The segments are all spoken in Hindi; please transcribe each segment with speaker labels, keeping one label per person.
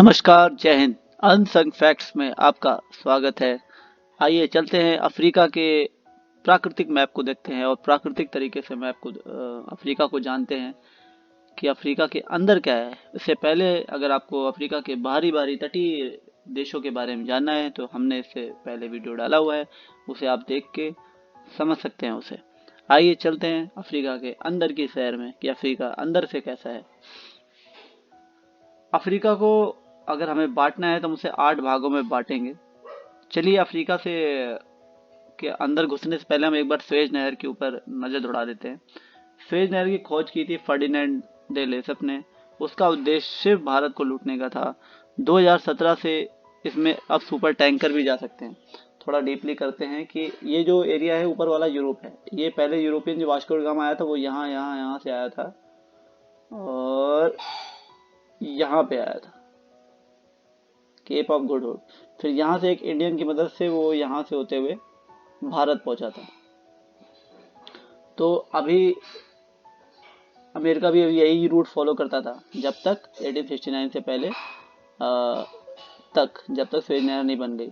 Speaker 1: नमस्कार, जय हिंद। अनसंग फैक्ट्स में आपका स्वागत है। आइए चलते हैं अफ्रीका के प्राकृतिक मैप को देखते हैं और प्राकृतिक तरीके से मैप को अफ्रीका को जानते हैं कि अफ्रीका के अंदर क्या है। इससे पहले अगर आपको अफ्रीका के बाहरी बाहरी तटीय देशों के बारे में जानना है तो हमने इससे पहले वीडियो डाला हुआ है, उसे आप देख के समझ सकते हैं उसे। आइए चलते हैं अफ्रीका के अंदर की सैर में कि अफ्रीका अंदर से कैसा है। अफ्रीका को अगर हमें बांटना है तो हम उसे 8 भागों में बांटेंगे। चलिए अफ्रीका से के अंदर घुसने से पहले हम एक बार स्वेज नहर के ऊपर नजर दौड़ा देते हैं। स्वेज नहर की खोज की थी फर्डिनेंड डे लेसप ने। उसका उद्देश्य सिर्फ भारत को लूटने का था। 2017 से इसमें अब सुपर टैंकर भी जा सकते हैं। थोड़ा डीपली करते हैं कि ये जो एरिया है ऊपर वाला यूरोप है। ये पहले यूरोपियन जो वास्को डी गामा आया था वो यहाँ से आया था और यहाँ पे आया था, केप ऑफ गुड होप। फिर यहाँ से एक इंडियन की मदद से वो यहाँ से होते हुए भारत पहुंचा था। तो अभी अमेरिका भी अभी यही रूट फॉलो करता था जब तक 1869 से पहले जब तक स्वेज नहर नहीं बन गई।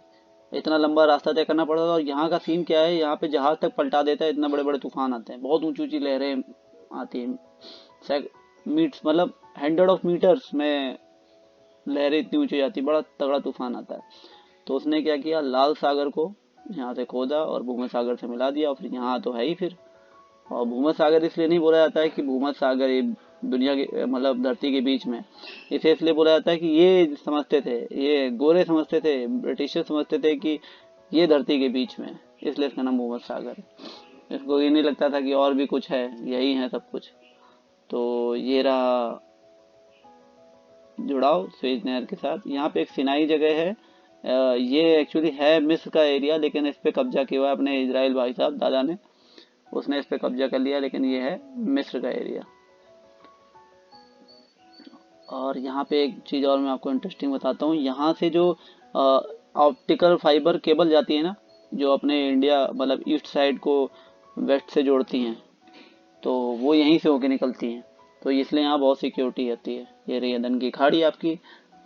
Speaker 1: इतना लंबा रास्ता तय करना पड़ता था। और यहाँ का सीन क्या है, यहाँ पे जहाज तक पलटा देता है, इतना बड़े बड़े तूफान आते हैं, बहुत ऊंची ऊंची लहरें आती हैं, मीट्स मतलब 100 ऑफ मीटर्स में लहरें इतनी ऊंची जाती, बड़ा तगड़ा तूफान आता है। तो उसने क्या किया, लाल सागर को यहाँ से खोदा और भूमध्य सागर से मिला दिया। और फिर यहाँ तो है ही फिर। और भूमध्य सागर इसलिए नहीं बोला जाता है कि भूमध्य सागर ये दुनिया के मतलब धरती के बीच में, इसे इसलिए बोला जाता है कि ये समझते थे, ये गोरे समझते थे, ब्रिटिशर समझते थे कि ये धरती के बीच में, इसलिए इसका नाम भूमध्य सागर है। इसको ये नहीं लगता था कि और भी कुछ है, यही है सब कुछ। तो ये रहा जुड़ाव स्वेज नहर के साथ। यहाँ पे एक सिनाई जगह है, ये एक्चुअली है मिस्र का एरिया, लेकिन इस पे कब्जा किया हुआ है अपने इजराइल भाई साहब दादा ने, उसने इस पे कब्जा कर लिया, लेकिन ये है मिस्र का एरिया। और यहाँ पे एक चीज और मैं आपको इंटरेस्टिंग बताता हूँ। यहाँ से जो ऑप्टिकल फाइबर केबल जाती है ना, जो अपने इंडिया मतलब ईस्ट साइड को वेस्ट से जोड़ती हैं, तो वो यहीं से होके निकलती हैं। तो इसलिए यहाँ बहुत सिक्योरिटी रहती है। ये रही अदन की खाड़ी आपकी।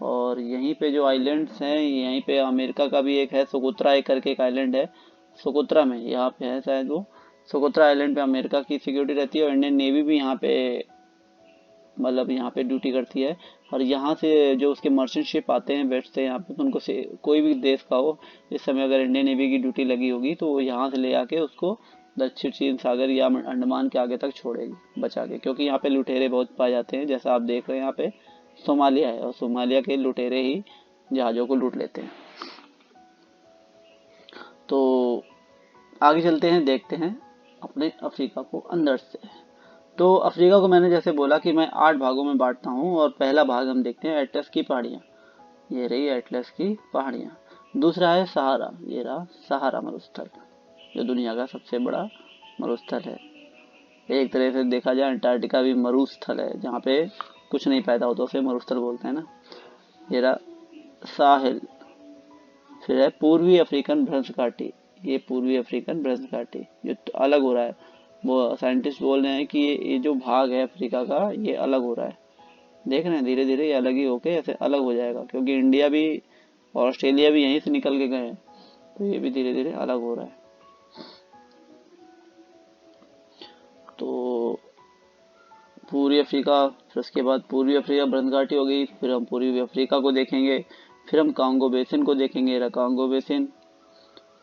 Speaker 1: और यहीं पे जो आइलैंड्स हैं, यहीं पे अमेरिका का भी एक है, सोकोत्रा एक करके एक आइलैंड है, सोकोत्रा में यहाँ पे है शायद वो। सोकोत्रा आइलैंड पे अमेरिका की सिक्योरिटी रहती है और इंडियन नेवी भी यहाँ पे मतलब यहाँ पे ड्यूटी करती है। और यहाँ से जो उसके मर्चेंट शिप आते हैं वेस्ट से यहाँ पे, तो उनको से कोई भी देश का हो, इस समय अगर इंडियन नेवी की ड्यूटी लगी होगी तो वो यहाँ से ले आके उसको दक्षिण चीन सागर या अंडमान के आगे तक छोड़ेगी बचा के, क्योंकि यहाँ पे लुटेरे बहुत पाए जाते हैं। जैसा आप देख रहे हैं यहाँ पे सोमालिया है और सोमालिया के लुटेरे ही जहाजों को लूट लेते हैं। तो आगे चलते हैं, देखते हैं अपने अफ्रीका को अंदर से। तो अफ्रीका को मैंने जैसे बोला कि मैं 8 भागों में बांटता हूँ और पहला भाग हम देखते हैं एटलस की पहाड़ियाँ। ये रही एटलस की पहाड़ियाँ। दूसरा है सहारा, ये रहा सहारा मरुस्थल, जो दुनिया का सबसे बड़ा मरुस्थल है। एक तरह से देखा जाए अंटार्कटिका भी मरुस्थल है, जहाँ पे कुछ नहीं पैदा होता उसे मरुस्थल बोलते हैं ना। ये रहा साहिल। फिर है पूर्वी अफ्रीकन भ्रंश घाटी। ये पूर्वी अफ्रीकन भ्रंश घाटी जो अलग हो रहा है, वो साइंटिस्ट बोल रहे हैं कि ये जो भाग है अफ्रीका का, ये अलग हो रहा है। देख रहे हैं धीरे धीरे ये अलग ही होके ऐसे अलग हो जाएगा, क्योंकि इंडिया भी और ऑस्ट्रेलिया भी यहीं से निकल के गए हैं, तो ये भी धीरे धीरे अलग हो रहा है। तो पूर्वी अफ्रीका, फिर उसके बाद पूर्वी अफ्रीका भ्रंश घाटी हो गई। फिर हम पूर्वी अफ्रीका को देखेंगे। फिर हम कांगो बेसिन को देखेंगे, कांगो बेसिन।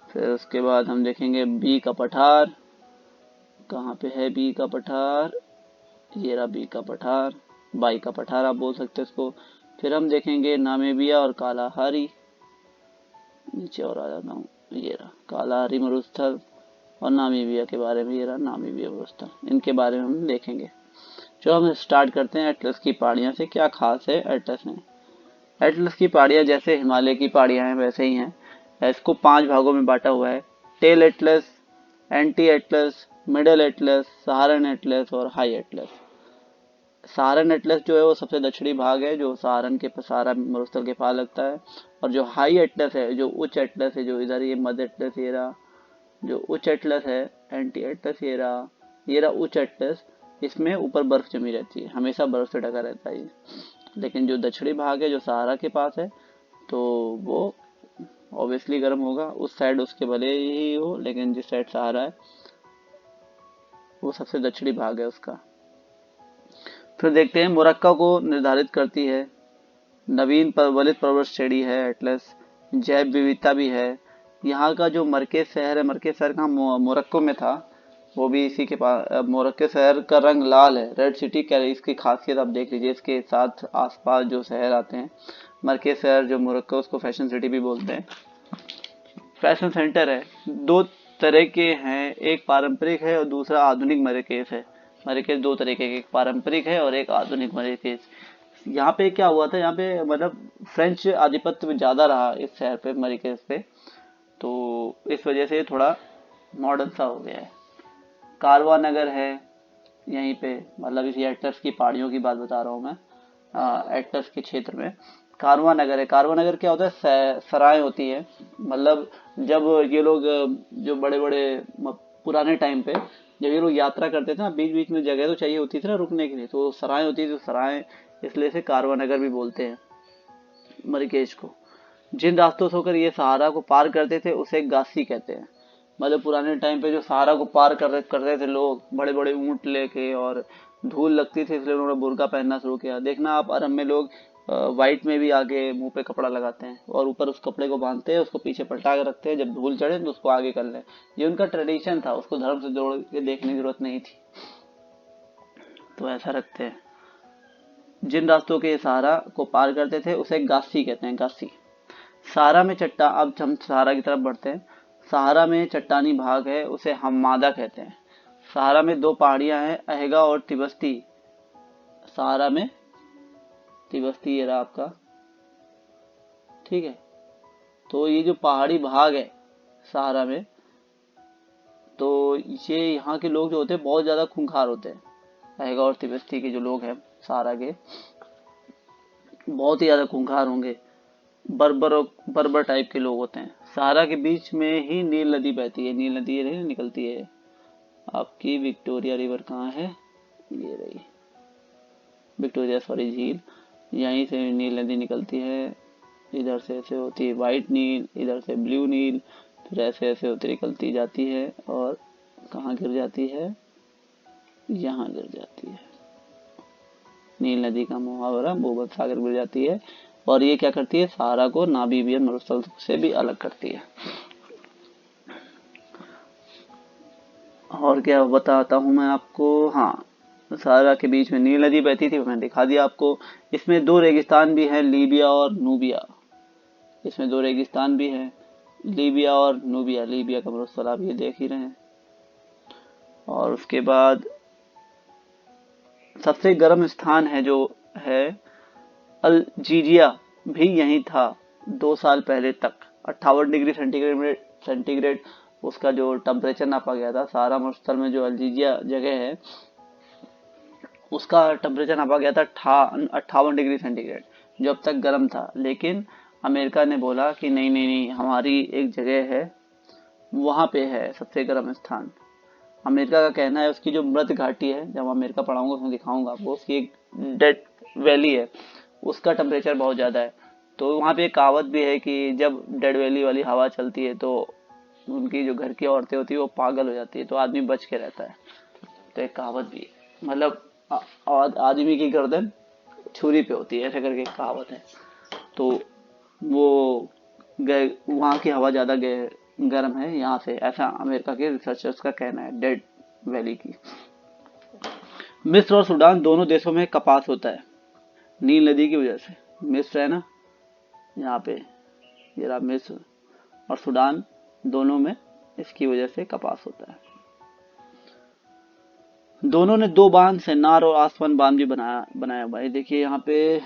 Speaker 1: फिर उसके बाद हम देखेंगे बी का पठार। कहाँ पे है बी का पठार, ये रहा बी का पठार, बाई का पठार आप बोल सकते हैं इसको। फिर हम देखेंगे नामीबिया और कालाहारी। नीचे और आ जाता हूँ, ये रहा कालाहारी मरुस्थल। और नामीबिया के बारे में, ये रहा नामीबिया मरुस्थल, इनके बारे में हम देखेंगे। जो हम स्टार्ट करते हैं एटलस की पहाड़ियाँ से। क्या खास है एटलस में? एटलस की पहाड़ियाँ जैसे हिमालय की पहाड़ियाँ हैं वैसे ही हैं। इसको 5 भागों में बांटा हुआ है। Tell Atlas, Anti Atlas, Middle Atlas, Saharan Atlas और हाई एटलस। सहारन एटलस जो है वो सबसे दक्षिणी भाग है, जो सहारन के सहारा मरुस्थल के पास लगता है। और जो हाई एटलस है, जो उच्च एटलस है, जो इधर ये मध्य एटलस, ये रहा जो उच्च एटलस है, एंटी एटलस ये रहा उच्च एटलस। इसमें ऊपर बर्फ जमी रहती है, हमेशा बर्फ से ढका रहता है। लेकिन जो दक्षिणी भाग है जो सहारा के पास है तो वो ऑब्वियसली गर्म होगा। उस साइड उसके भले ही हो, लेकिन जिस साइड सहारा है वो सबसे दक्षिणी भाग है उसका। फिर देखते हैं मोरक्को को निर्धारित करती है नवीन परवलित पर्वत श्रेणी है एटलस, जैव विविधता भी है। यहाँ का जो मरकेज शहर है, मरकेज शहर कहाँ, मोरक्को में था, वो भी इसी के पास। मोरक्को शहर का रंग लाल है, रेड सिटी क्या है इसकी खासियत आप देख लीजिए। इसके साथ आसपास जो शहर आते हैं, मरकेज शहर जो मोरक्को, उसको फैशन सिटी भी बोलते हैं, फैशन सेंटर है। दो तरह के हैं, एक पारंपरिक है और दूसरा आधुनिक मरकेज है। मरकेज दो तरह के, एक पारंपरिक है और एक आधुनिक मरकेज। यहाँ पे क्या हुआ था, यहाँ पे मतलब फ्रेंच आधिपत्य ज्यादा रहा इस शहर पे, मरकेज पे, तो इस वजह से थोड़ा मॉडर्न सा हो गया है। कारवा नगर है यहीं पे, मतलब इसी एटलस की पहाड़ियों की बात बता रहा हूँ मैं। एटलस के क्षेत्र में कारवा नगर है। कारवा नगर क्या होता है, सराय होती है, मतलब जब ये लोग जो बड़े बड़े पुराने टाइम पे जब ये लोग यात्रा करते थे ना, बीच बीच में जगह तो चाहिए होती थी ना रुकने के लिए, तो सराय होती थी, तो सराय इसलिए से कारवा नगर भी बोलते हैं मरिकेश को। जिन रास्तों से होकर ये सहारा को पार करते थे उसे गासी कहते हैं। मतलब पुराने टाइम पे जो सहारा को पार करते थे लोग, बड़े बड़े ऊंट लेके, और धूल लगती थी इसलिए उन्होंने बुर्का पहनना शुरू किया। देखना आप अरब में लोग वाइट में भी आगे मुंह पे कपड़ा लगाते हैं और ऊपर उस कपड़े को बांधते हैं, उसको पीछे पलटा के रखते हैं, जब धूल चढ़े तो उसको आगे कर लें। ये उनका ट्रेडिशन था, उसको धर्म से जोड़ के देखने की जरूरत नहीं थी, तो ऐसा रखते हैं। जिन रास्तों के सहारा को पार करते थे उसे गासी कहते हैं, गासी। सहारा में चट्टा अब हम सहारा की तरफ बढ़ते हैं। सहारा में चट्टानी भाग है, उसे हम्मादा कहते हैं। सहारा में दो पहाड़ियां हैं, अहेगा और तिबस्ती। सहारा में तिबस्ती ये रहा आपका, ठीक है। तो ये जो पहाड़ी भाग है सहारा में, तो ये यहाँ के लोग जो होते हैं बहुत ज्यादा खूंखार होते हैं। अहेगा और तिबस्ती के जो लोग हैं सहारा के, बहुत ही ज्यादा खूंखार होंगे, बर्बर टाइप के लोग होते हैं। सहारा के बीच में ही नील नदी बहती है, नील नदी ये निकलती है आपकी। विक्टोरिया रिवर कहाँ है, ये रही विक्टोरिया, सॉरी झील, यहीं से नील नदी निकलती है। इधर से ऐसे होती है व्हाइट नील, इधर से ब्लू नील, फिर ऐसे ऐसे होती निकलती जाती है और कहाँ गिर जाती है, यहाँ गिर जाती है। नील नदी का मुहावरा भूमध्य सागर गिर जाती है, और ये क्या करती है, सहारा को नामीबियन मरुस्थल से भी अलग करती है। और क्या बताता हूँ मैं आपको, हाँ, सहारा के बीच में नील नदी बहती थी, मैंने दिखा दिया आपको। इसमें दो रेगिस्तान भी हैं, लीबिया और नूबिया। इसमें दो रेगिस्तान भी हैं, लीबिया और नूबिया। लीबिया का मरुस्थल आप ये देख ही रहे हैं। और उसके बाद सबसे गर्म स्थान है जो है अल्जीरिया, भी यही था 2 साल पहले तक। 58 डिग्री सेंटीग्रेड उसका जो टेम्परेचर नापा गया था। सहारा मरुस्थल में जो अल्जीरिया जगह है उसका टेम्परेचर नापा गया था 58 डिग्री सेंटीग्रेड, जो अब तक गर्म था। लेकिन अमेरिका ने बोला कि नहीं नहीं नहीं, हमारी एक जगह है वहां पे है सबसे गर्म स्थान। अमेरिका का कहना है उसकी जो मृत घाटी है, जब अमेरिका पढ़ाऊंगा उसमें दिखाऊंगा आपको, उसकी एक डेड वैली है, उसका टेम्परेचर बहुत ज्यादा है। तो वहां पे एक कहावत भी है कि जब डेड वैली वाली हवा चलती है तो उनकी जो घर की औरतें होती है वो पागल हो जाती है, तो आदमी बच के रहता है। तो एक कहावत भी है, मतलब आदमी की गर्दन छुरी पे होती है, ऐसे करके एक कहावत है। तो वो वहां की हवा ज्यादा गर्म है यहाँ से, ऐसा अमेरिका के रिसर्चर्स का कहना है डेड वैली की। मिस्र और सूडान दोनों देशों में कपास होता है नील नदी की वजह से। मिस्र है ना यहाँ पे, ये रहा मिस्र, और सूडान, दोनों में इसकी वजह से कपास होता है। दोनों ने दो बांध, सेन्नार और आसवन बांध भी बनाया हुआ है। देखिए यहाँ पे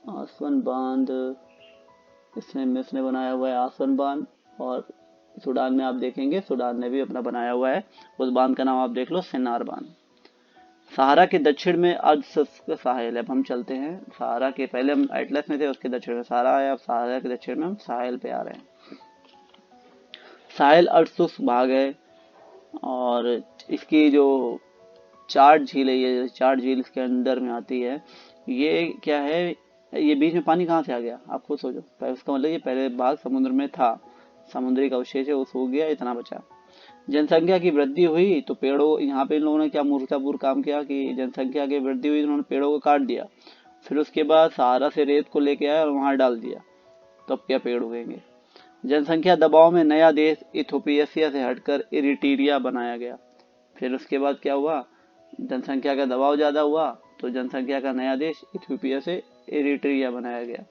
Speaker 1: आसवन बांध, इसमें मिस्र ने बनाया हुआ है आसवन बांध, और सूडान में आप देखेंगे सूडान ने भी अपना बनाया हुआ है। उस बांध का नाम आप देख लो, सेन्नार बांध। सहारा के दक्षिण में अर्ध शुष्क साहिल है। अब हम चलते हैं सहारा के, पहले हम एटलस में थे, उसके दक्षिण में सहारा है, अब सहारा के दक्षिण में हम साहिल पे आ रहे हैं। साहिल अर्ध शुष्क भाग है, और इसकी जो चार झील है, ये चार झील इसके अंदर में आती है। ये क्या है, ये बीच में पानी कहाँ से आ गया, आप खुद सोचो। उसका मतलब ये पहले भाग समुद्र में था, समुद्री का अवशेष है वो सूख गया, इतना बचा। जनसंख्या की वृद्धि हुई तो पेड़ों, यहाँ पे इन लोगों ने क्या मूर्खतापूर्ण काम किया कि जनसंख्या की वृद्धि हुई, उन्होंने पेड़ों को काट दिया। फिर उसके बाद सहारा से रेत को लेके आया और वहां डाल दिया, तो अब क्या पेड़ उगेंगे। जनसंख्या दबाव में नया देश इथोपिया से हटकर इरिट्रिया बनाया गया। फिर उसके बाद क्या हुआ, जनसंख्या का दबाव ज्यादा हुआ तो जनसंख्या का नया देश इथियोपिया से इरिट्रिया बनाया गया।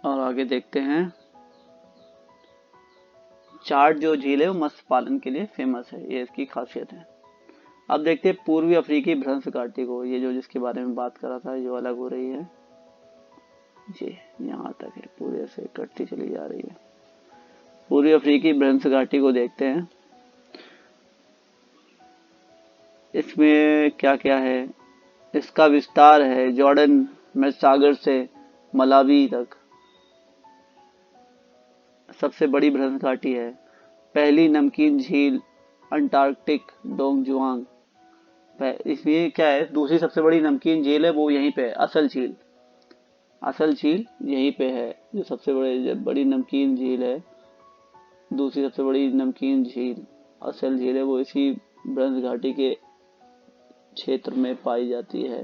Speaker 1: और आगे देखते हैं, चाड जो झील है वो मत्स्य पालन के लिए फेमस है, ये इसकी खासियत है। अब देखते हैं पूर्वी अफ्रीकी भ्रंश घाटी को, ये जो जिसके बारे में बात कर रहा था जो अलग हो रही है, ये यहाँ तक है, पूरे से कटती चली जा रही है। पूर्वी अफ्रीकी भ्रंश घाटी को देखते हैं, इसमें क्या क्या है। इसका विस्तार है जॉर्डन में सागर से मलावी तक, सबसे बड़ी भ्रंश घाटी है। पहली नमकीन झील अंटार्कटिक डोंगजुआंग, इसमें क्या है, दूसरी सबसे बड़ी नमकीन झील है वो यहीं पे है, असल झील यहीं पे है, जो सबसे बड़ी नमकीन झील है, दूसरी सबसे बड़ी नमकीन झील असल झील है वो इसी भ्रंश घाटी के क्षेत्र में पाई जाती है।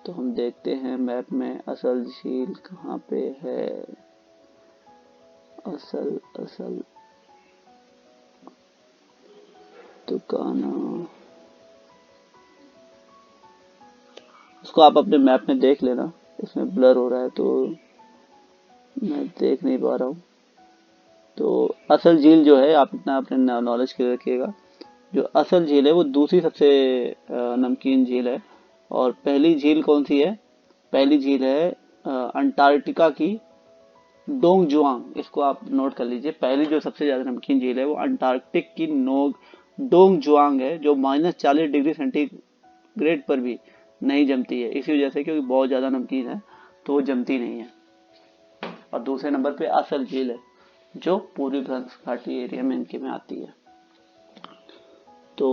Speaker 1: तो हम देखते हैं मैप में असल झील कहाँ पे है, असल असल तुकाना, उसको आप अपने मैप में देख लेना, इसमें ब्लर हो रहा है तो मैं देख नहीं पा रहा हूँ। तो असल झील जो है, आप इतना अपने नॉलेज के रखिएगा, जो असल झील है वो दूसरी सबसे नमकीन झील है। और पहली झील कौन सी है, पहली झील है अंटार्कटिका की डोंगजुआंग, इसको आप नोट कर लीजिए। पहली जो सबसे ज्यादा नमकीन झील है वो अंटार्कटिक की डोंगजुआंग है, जो -40 डिग्री सेंटीग्रेड पर भी नहीं जमती है, इसी वजह से क्योंकि बहुत ज्यादा नमकीन है तो वो जमती नहीं है। और दूसरे नंबर पे असल झील है जो पूर्वी भ्रंश घाटी एरिया में इनके में आती है। तो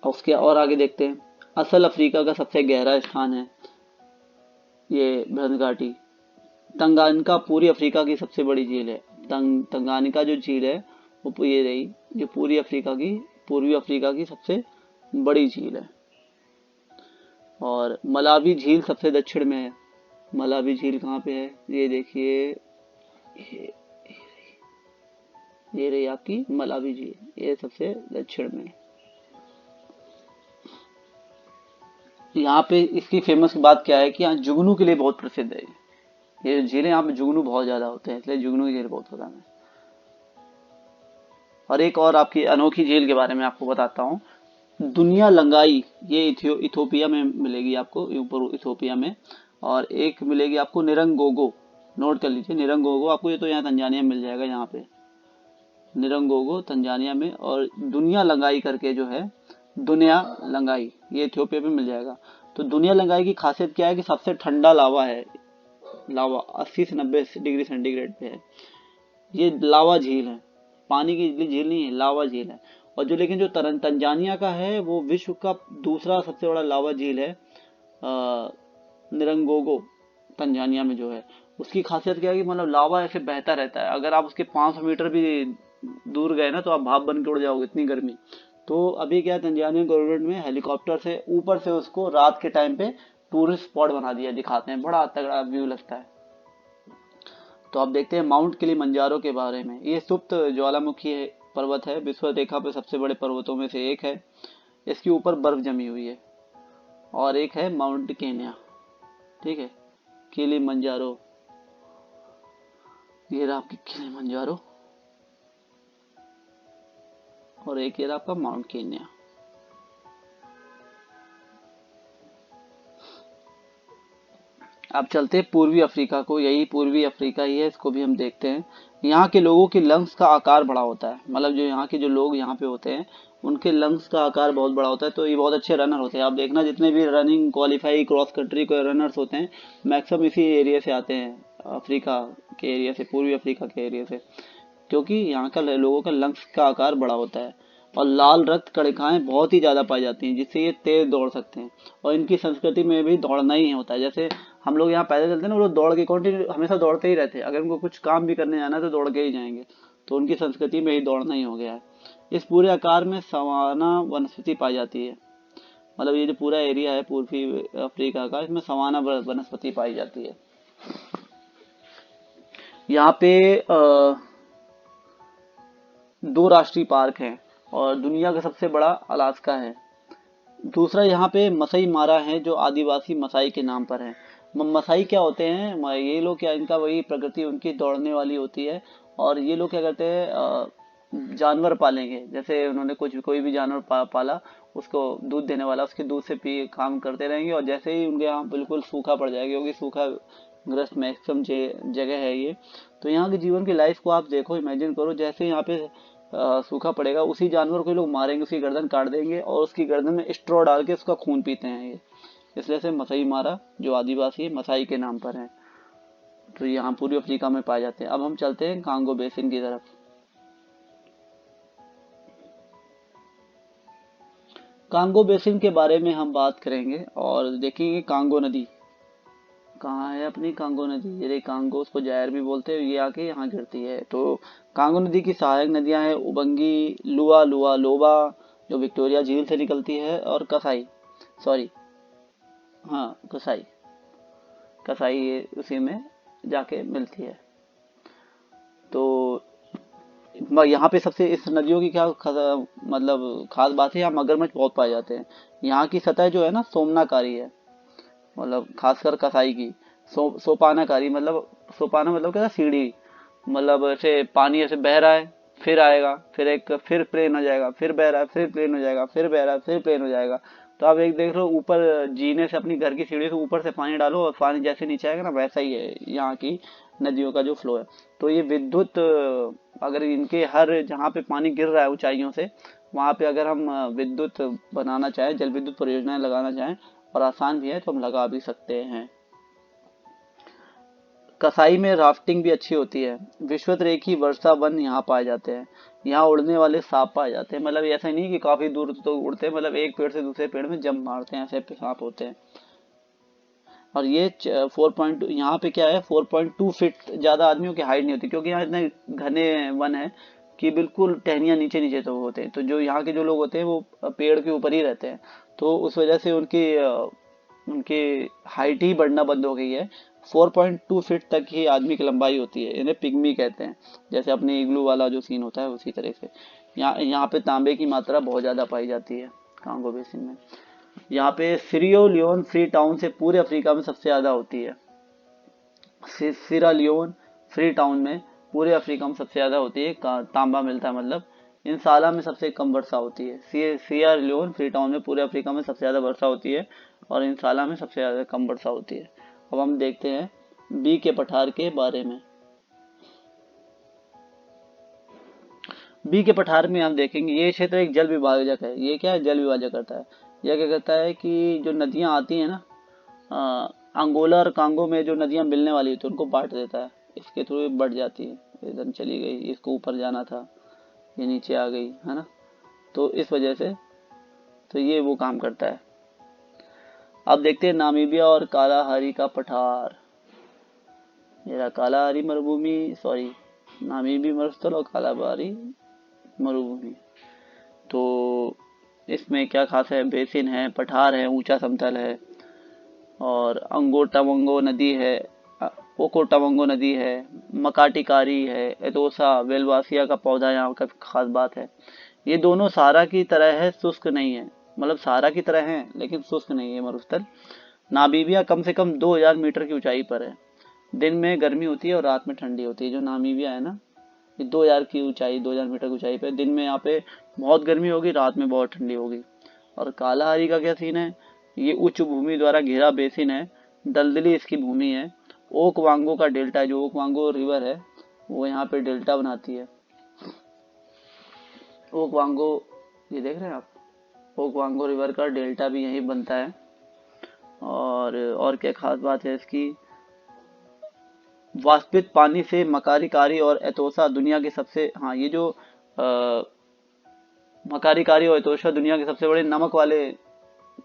Speaker 1: उसके और आगे देखते हैं, असल अफ्रीका का सबसे गहरा स्थान है ये भ्रंश घाटी। तंगानिका पूरी अफ्रीका की सबसे बड़ी झील है। तंगानिका जो झील है वो ये रही जो पूर्वी अफ्रीका की सबसे बड़ी झील है। और मलावी झील सबसे दक्षिण में है। मलावी झील कहाँ पे है, ये देखिए, ये रही आपकी मलावी झील, ये सबसे दक्षिण में। यहाँ पे इसकी फेमस बात क्या है कि यहाँ जुगनू के लिए बहुत प्रसिद्ध है। ये झीलें, यहाँ पे जुगनू बहुत ज्यादा होते हैं, इसलिए जुगनू की झील बहुत होता है। और एक और आपकी अनोखी झील के बारे में आपको बताता हूँ, दुनिया लंगाई, ये इथोपिया में मिलेगी आपको, ऊपर इथोपिया में। और एक मिलेगी आपको निरंगोगो, नोट कर लीजिए निरंगोगो, आपको ये तो यहाँ तंजानिया में मिल जाएगा, यहाँ पे निरंगोगो तंजानिया में। और दुनिया लंगाई करके जो है, दुनिया लंगाई ये इथियोपिया में मिल जाएगा। तो दुनिया लंगाई की खासियत क्या है कि सबसे ठंडा लावा है, लावा 80 से 90 डिग्री सेंटीग्रेड पे है। ये लावा झील है, पानी की झील नहीं है, लावा झील है। और जो लेकिन जो तंजानिया का है वो विश्व का दूसरा सबसे बड़ा लावा झील है, निरंगोगो तंजानिया में जो है। उसकी खासियत क्या है कि मतलब लावा ऐसे बहता रहता है, अगर आप उसके 500 मीटर भी दूर गए ना तो आप भाप बन के उड़ जाओगे, इतनी गर्मी। तो अभी क्या है, तंजानिया गवर्नमेंट में हेलीकॉप्टर से ऊपर से उसको रात के टाइम पे टूरिस्ट स्पॉट बना दिया, दिखाते हैं, बड़ा तगड़ा व्यू लगता है। तो आप देखते हैं माउंट किलिमंजारो के बारे में। ये सुप्त ज्वालामुखी पर्वत है, विश्व रेखा पे सबसे बड़े पर्वतों में से एक है। इसके ऊपर बर्फ जमी हुई है। और एक है माउंट केन्या, ठीक है, किलिमंजारो, ये रहा आपकी किलिमंजारो, और एक ये रहा आपका माउंट केन्या। अब चलते हैं पूर्वी अफ्रीका को, यही पूर्वी अफ्रीका ही है, इसको भी हम देखते हैं। यहाँ के लोगों के लंग्स का आकार बड़ा होता है, मतलब जो यहाँ के जो लोग यहाँ पे होते हैं उनके लंग्स का आकार बहुत बड़ा होता है, तो ये बहुत अच्छे रनर होते हैं। आप देखना जितने भी रनिंग क्वालिफाई क्रॉस कंट्री के रनर्स होते हैं मैक्सिमम इसी एरिया से आते हैं, अफ्रीका के एरिया से, पूर्वी अफ्रीका के एरिया से। क्योंकि यहाँ का लोगों का लंग्स का आकार बड़ा होता है। और लाल रक्त कणिकाएं बहुत ही ज्यादा पाई जाती हैं, जिससे ये तेज दौड़ सकते हैं। और इनकी संस्कृति में भी दौड़ना ही होता है। जैसे हम लोग यहाँ पैदल चलते हैं ना, वो लोग दौड़ के कंटिन्यू हमेशा दौड़ते ही रहते हैं। अगर उनको कुछ काम भी करने जाना है तो दौड़ के ही जाएंगे। तो उनकी संस्कृति में ही दौड़ना ही हो गया है। इस पूरे आकार में सवाना वनस्पति पाई जाती है। मतलब ये जो पूरा एरिया है पूर्वी अफ्रीका का, इसमें सवाना वनस्पति पाई जाती है। यहाँ पे 2 राष्ट्रीय पार्क हैं और दुनिया का सबसे बड़ा अलास्का है। दूसरा यहाँ पे मसाई मारा है, जो आदिवासी मसाई के नाम पर है। मसाई क्या होते हैं, ये लोग क्या, इनका वही प्रकृति उनकी दौड़ने वाली होती है। और ये लोग क्या करते हैं, जानवर पालेंगे। जैसे उन्होंने कोई भी जानवर पाला, उसको दूध देने वाला, उसके दूध से पी काम करते रहेंगे। और जैसे ही उनके यहाँ बिल्कुल सूखा पड़ जाएगा, क्योंकि सूखा ग्रस्त मैक्सिमम जगह है ये, तो यहाँ के जीवन की लाइफ को आप देखो, इमेजिन करो। जैसे यहाँ पे सूखा पड़ेगा, उसी जानवर को लोग मारेंगे, उसकी गर्दन काट देंगे और उसकी गर्दन में स्ट्रॉ डाल के उसका खून पीते हैं ये। इसलिए से मसाई मारा, जो आदिवासी मसाई के नाम पर है, तो यहाँ पूर्वी अफ्रीका में पाए जाते हैं। अब हम चलते हैं कांगो बेसिन की तरफ। कांगो बेसिन के बारे में हम बात करेंगे और देखेंगे कांगो नदी कहाँ है। अपनी कांगो नदी, ये कांगो, उसको जायर भी बोलते हैं, ये आके यहाँ गिरती है। तो कांगो नदी की सहायक नदियां हैं उबंगी, लुआ लुआ लोबा, जो विक्टोरिया झील से निकलती है, और कसाई, सॉरी हाँ कसाई, कसाई ये उसी में जाके मिलती है। तो यहाँ पे सबसे इस नदियों की क्या मतलब खास बात है, यहाँ मगरमच्छ बहुत पाए जाते हैं। यहाँ की सतह जो है ना सोमनाकारी है, मतलब खासकर कसाई की। सोपानाकारी मतलब, सोपाना मतलब क्या, सीढ़ी। मतलब ऐसे पानी ऐसे बह रहा है, फिर आएगा, फिर प्लेन हो जाएगा, फिर बह रहा है, फिर प्लेन हो जाएगा, फिर बह रहा है, फिर प्लेन हो जाएगा। तो आप एक देख लो, ऊपर जीने से, अपनी घर की सीढ़ी से ऊपर से पानी डालो और पानी जैसे नीचे आएगा ना, वैसा ही है यहाँ की नदियों का जो फ्लो है। तो ये विद्युत, अगर इनके हर जहाँ पे पानी गिर रहा है ऊंचाइयों से, वहां पे अगर हम विद्युत बनाना चाहें, जल विद्युत परियोजनाएं लगाना चाहें, और आसान भी है, तो हम लगा भी सकते हैं। कसाई में राफ्टिंग भी अच्छी होती है। विश्वतरेखी वर्षा वन यहाँ पाए जाते हैं। यहाँ उड़ने वाले सांप पाए जाते हैं। मतलब ऐसा नहीं कि काफी दूर तो उड़ते हैं, मतलब एक पेड़ से दूसरे पेड़ में जंप मारते हैं, ऐसे सांप होते हैं। और ये 4. यहाँ पे क्या है, 4.2 फीट, ज्यादा आदमियों की हाइट नहीं होती, क्योंकि यहाँ इतने घने वन है कि बिल्कुल टहनियाँ नीचे नीचे तो होते हैं। तो जो यहाँ के जो लोग होते हैं वो पेड़ के ऊपर ही रहते हैं। तो उस वजह से उनकी हाइट ही बढ़ना बंद हो गई है। 4.2 फीट तक ही आदमी की लंबाई होती है। इन्हें पिग्मी कहते हैं, जैसे अपने इग्लू वाला जो सीन होता है उसी तरह से। यहाँ पे तांबे की मात्रा बहुत ज्यादा पाई जाती है कांगो बेसिन में। यहाँ पे सीरियो लियोन फ्री टाउन से पूरे अफ्रीका में सबसे ज्यादा होती है। सीरा लियोन फ्री टाउन में पूरे अफ्रीका में सबसे ज्यादा होती है, तांबा मिलता है मतलब। इन साला में सबसे कम वर्षा होती है। सिया लियोन फ्री टाउन में पूरे अफ्रीका में सबसे ज्यादा वर्षा होती है, और इन साला में सबसे ज्यादा कम वर्षा होती है। अब हम देखते हैं बी के पठार के बारे में। बी के पठार में हम देखेंगे, ये क्षेत्र एक जल विभाजक है। ये क्या है, जल विभाजक करता है। यह क्या करता है कि जो नदियां आती हैं ना, अंगोला और कांगो में जो नदियां मिलने वाली होती है, उनको बांट देता है। इसके थ्रू बढ़ जाती है, इधर चली गई, इसको ऊपर जाना था, ये नीचे आ गई, है ना। तो इस वजह से तो ये वो काम करता है। अब देखते हैं नामीबिया और कालाहारी का पठार। मेरा कालाहारी मरुभूमि, सॉरी, नामीबी मरुस्थल और कालाहारी मरुभूमि। तो इसमें क्या खास है, बेसिन है, पठार है, ऊंचा समतल है, और अंगोटावंगो नदी है, ओकोटावंगो नदी है, मकाटिकारी है, एदोसा वेलवासिया का पौधा यहाँ का खास बात है। ये दोनों सारा की तरह है, शुष्क नहीं है। मतलब सारा की तरह है लेकिन शुष्क नहीं है मरुस्थल। नामीबिया कम से कम 2000 मीटर की ऊंचाई पर है। दिन में गर्मी होती है और रात में ठंडी होती है। जो नामीबिया है ना, ये 2000 की ऊंचाई, 2000 मीटर की ऊंचाई पे, दिन में यहाँ पे बहुत गर्मी होगी, रात में बहुत ठंडी होगी। और कालाहारी का क्या सीन है, ये उच्च भूमि द्वारा घिरा बेसिन है, दलदली इसकी भूमि है। ओक वांगो का डेल्टा, जो ओक वांगो रिवर है वो यहाँ पे डेल्टा बनाती है। ओक वांगो, ये देख रहे हैं आप, ओक वांगो रिवर का डेल्टा भी यही बनता है। और क्या खास बात है इसकी, वाष्पित पानी से मकारी कारी और एतोसा दुनिया के सबसे, हाँ ये जो मकारी कारी और एतोसा दुनिया के सबसे बड़े नमक वाले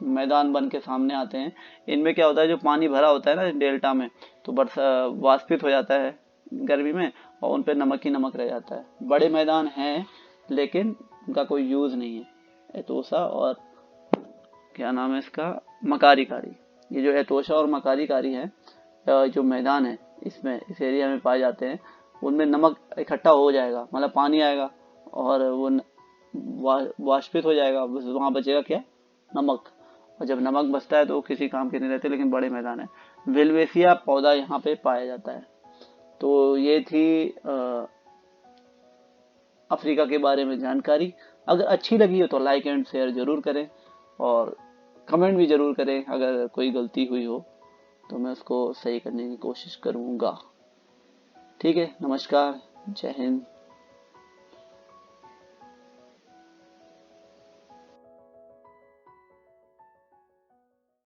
Speaker 1: मैदान बन के सामने आते हैं। इनमें क्या होता है, जो पानी भरा होता है ना डेल्टा में, तो बरसा वाष्पित हो जाता है गर्मी में और उन पे नमक ही नमक रह जाता है। बड़े मैदान हैं लेकिन उनका कोई यूज नहीं है। एतोसा और क्या नाम है इसका, मकारी कारी। ये जो एतोसा और मकारी कारी है, जो मैदान है इसमें, इस एरिया में पाए जाते हैं, उनमें नमक इकट्ठा हो जाएगा, मतलब पानी आएगा और वो वाष्पित हो जाएगा, बस वहां बचेगा क्या, नमक। और जब नमक बचता है तो वो किसी काम के नहीं रहते, लेकिन बड़े मैदान है। विल्वेसिया पौधा यहाँ पे पाया जाता है। तो ये थी अफ्रीका के बारे में जानकारी। अगर अच्छी लगी हो तो लाइक एंड शेयर जरूर करें और कमेंट भी जरूर करें। अगर कोई गलती हुई हो तो मैं उसको सही करने की कोशिश करूंगा। ठीक है, नमस्कार, जय हिंद।